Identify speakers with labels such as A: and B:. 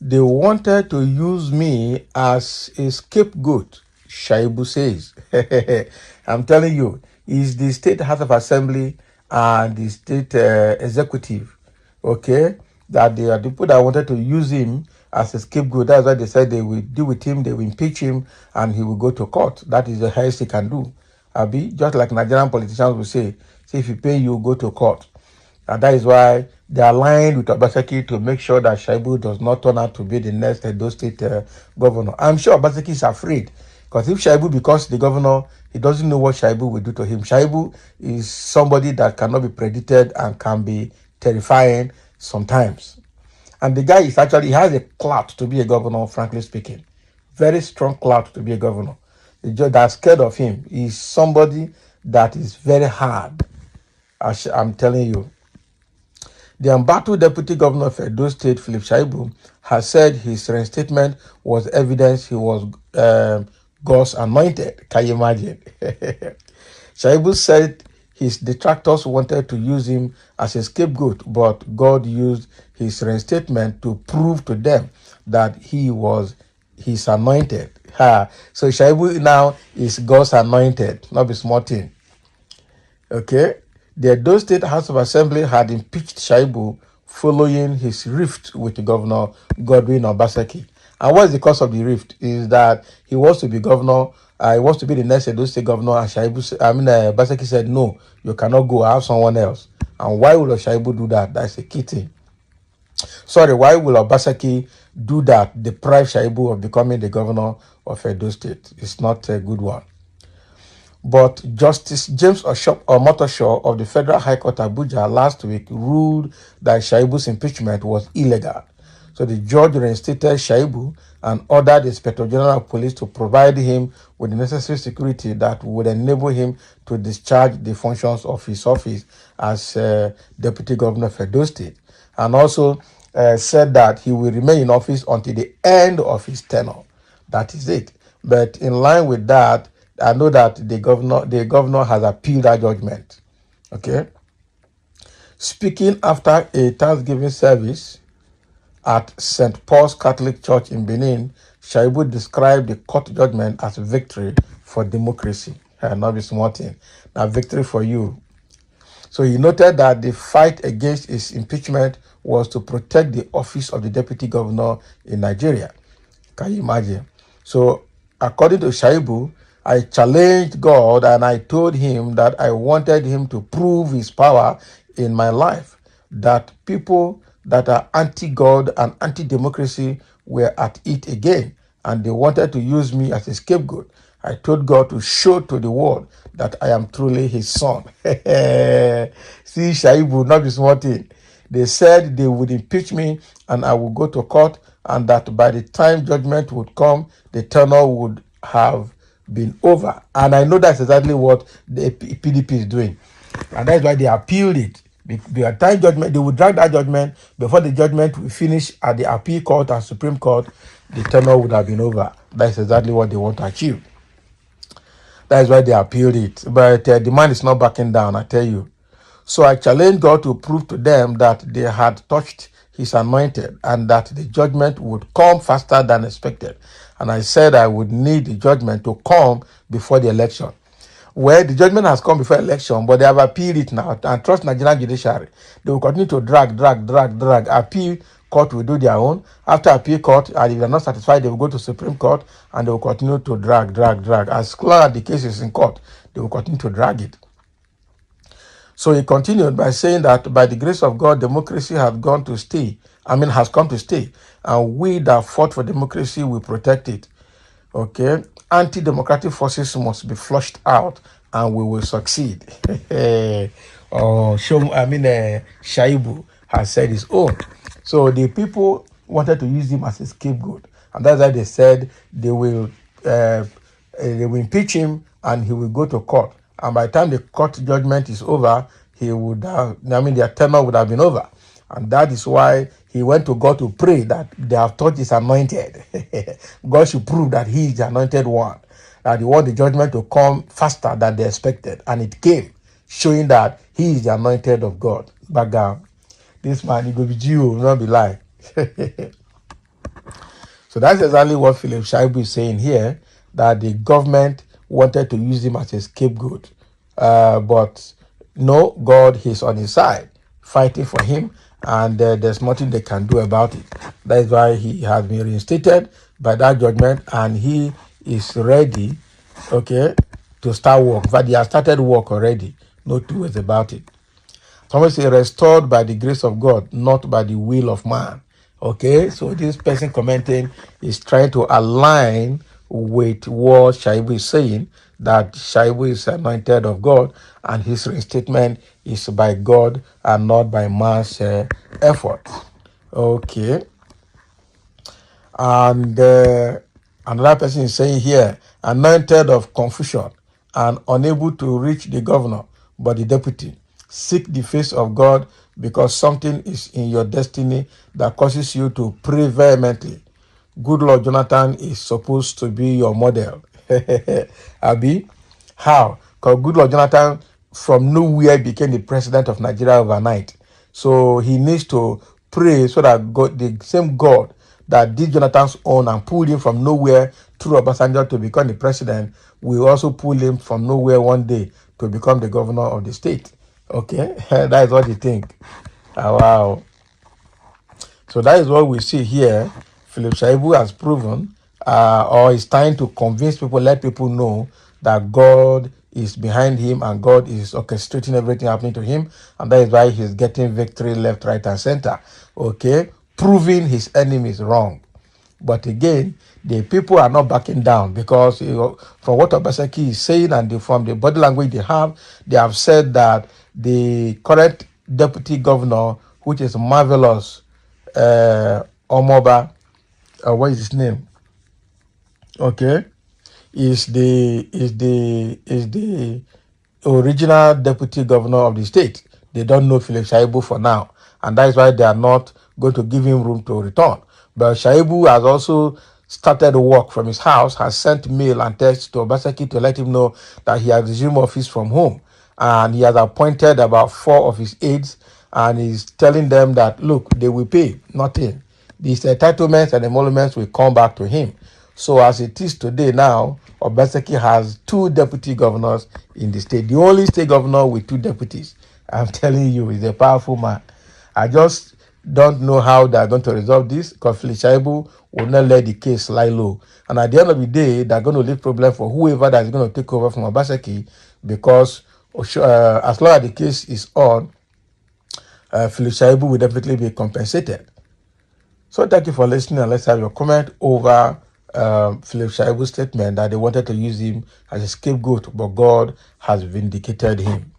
A: They wanted to use me as a scapegoat, Shaibu says. I'm telling you, it's the State House of Assembly and the State Executive, okay, that they are the people that wanted to use him as a scapegoat. That's why they said they will deal with him, they will impeach him, and he will go to court. That is the highest he can do. Abi, just like Nigerian politicians will say, if you pay, you go to court. And that is why they are aligned with Obaseki to make sure that Shaibu does not turn out to be the next Edo State governor. I'm sure Obaseki is afraid, because if Shaibu becomes the governor, he doesn't know what Shaibu will do to him. Shaibu is somebody that cannot be predicted and can be terrifying sometimes. And the guy is actually, he has a clout to be a governor, frankly speaking. Very strong clout to be a governor. The judge that's scared of him is somebody that is very hard. I'm telling you. The embattled Deputy Governor of Edo State, Philip Shaibu, has said his reinstatement was evidence he was God's anointed. Can you imagine? Shaibu said his detractors wanted to use him as a scapegoat, but God used his reinstatement to prove to them that he was his anointed. So Shaibu now is God's anointed, not be small thing. Okay? The Edo State House of Assembly had impeached Shaibu following his rift with Governor Godwin Obaseki. And what is the cause of the rift? Is that he wants to be governor, he wants to be the next Edo State governor, and Obaseki said, no, you cannot go, I have someone else. And why will Shaibu do that? That's a key thing. Sorry, why will Obaseki do that, deprive Shaibu of becoming the governor of Edo State? It's not a good one. But Justice James Omotosho of the Federal High Court Abuja last week ruled that Shaibu's impeachment was illegal. So the judge reinstated Shaibu and ordered the Inspector General of Police to provide him with the necessary security that would enable him to discharge the functions of his office as Deputy Governor of Edo State. And also said that he will remain in office until the end of his tenure. That is it. But in line with that, I know that the governor has appealed that judgment. Okay. Speaking after a Thanksgiving service at St. Paul's Catholic Church in Benin, Shaibu described the court judgment as a victory for democracy. Not be small thing. Now, victory for you. So he noted that the fight against his impeachment was to protect the office of the deputy governor in Nigeria. Can you imagine? So, according to Shaibu, I challenged God and I told him that I wanted him to prove his power in my life, that people that are anti-God and anti-democracy were at it again, and they wanted to use me as a scapegoat. I told God to show to the world that I am truly his son. See, Shaibu, not be small thing. They said they would impeach me and I would go to court, and that by the time judgment would come, the tenure would have been over. And I know that's exactly what the PDP is doing. And that's why they appealed it. By the time judgment, they will drag that judgment. Before the judgment will finish at the appeal court and Supreme Court, the tenure would have been over. That's exactly what they want to achieve. That's why they appealed it. But the man is not backing down, I tell you. So I challenged God to prove to them that they had touched his anointed and that the judgment would come faster than expected. And I said I would need the judgment to come before the election. Well, the judgment has come before election, but they have appealed it now. And trust Nigerian judiciary. They will continue to drag. Appeal court will do their own. After appeal court, and if they are not satisfied, they will go to Supreme Court and they will continue to drag. As long as the case is in court, they will continue to drag it. So he continued by saying that by the grace of God, democracy has come to stay. And we that fought for democracy will protect it. Okay? Anti-democratic forces must be flushed out and we will succeed. Shaibu has said his own. So the people wanted to use him as a scapegoat. And that's why they said they will impeach him and he will go to court. And by the time the court judgment is over, their tenure would have been over. And that is why he went to God to pray that they have touched his anointed. God should prove that he is the anointed one. That he want the judgment to come faster than they expected. And it came, showing that he is the anointed of God. Back down. This man, he go be Jew, not be lie. So that's exactly what Philip Shaibu is saying here, that the government wanted to use him as a scapegoat. But no, God is on his side, fighting for him, and there's nothing they can do about it. That's why he has been reinstated by that judgment, and he is ready, okay, to start work. In fact, he has started work already. No two ways about it. Somebody say restored by the grace of God, not by the will of man. Okay, so this person commenting is trying to align with what Shaibu is saying, that Shaibu is anointed of God and his reinstatement is by God and not by man's effort. Okay. And another person is saying here, anointed of confusion and unable to reach the governor, but the deputy. Seek the face of God because something is in your destiny that causes you to pray vehemently. Good Lord Jonathan is supposed to be your model. Abi, how? Because Good Lord Jonathan from nowhere became the president of Nigeria overnight. So he needs to pray so that God, the same God that did Jonathan's own and pulled him from nowhere through Obasanjo to become the president, will also pull him from nowhere one day to become the governor of the state. Okay, that is what you think. Wow. So that is what we see here. Philip Shaibu has proven, or is trying to convince people, let people know that God is behind him and God is orchestrating everything happening to him, and that is why he's getting victory left, right, and center. Okay, proving his enemies wrong. But again, the people are not backing down because from what Obaseki is saying and from the body language they have said that the current deputy governor, which is marvelous, Omoba, what is his name? Okay, is the original deputy governor of the state. They don't know Philip Shaibu for now, and that is why they are not going to give him room to return. But Shaibu has also started work from his house, has sent mail and text to Obaseki to let him know that he has resumed office from home, and he has appointed about 4 of his aides, and he's telling them that, look, they will pay nothing. These entitlements and emoluments will come back to him. So as it is today now, Obaseki has 2 deputy governors in the state. The only state governor with 2 deputies. I'm telling you, he's a powerful man. I just don't know how they're going to resolve this because Shaibu will not let the case lie low. And at the end of the day, they're going to leave problem for whoever that's going to take over from Obaseki because as long as the case is on, Philip Shaibu will definitely be compensated. So thank you for listening, and let's have your comment over Philip Shaibu's statement that they wanted to use him as a scapegoat, but God has vindicated him.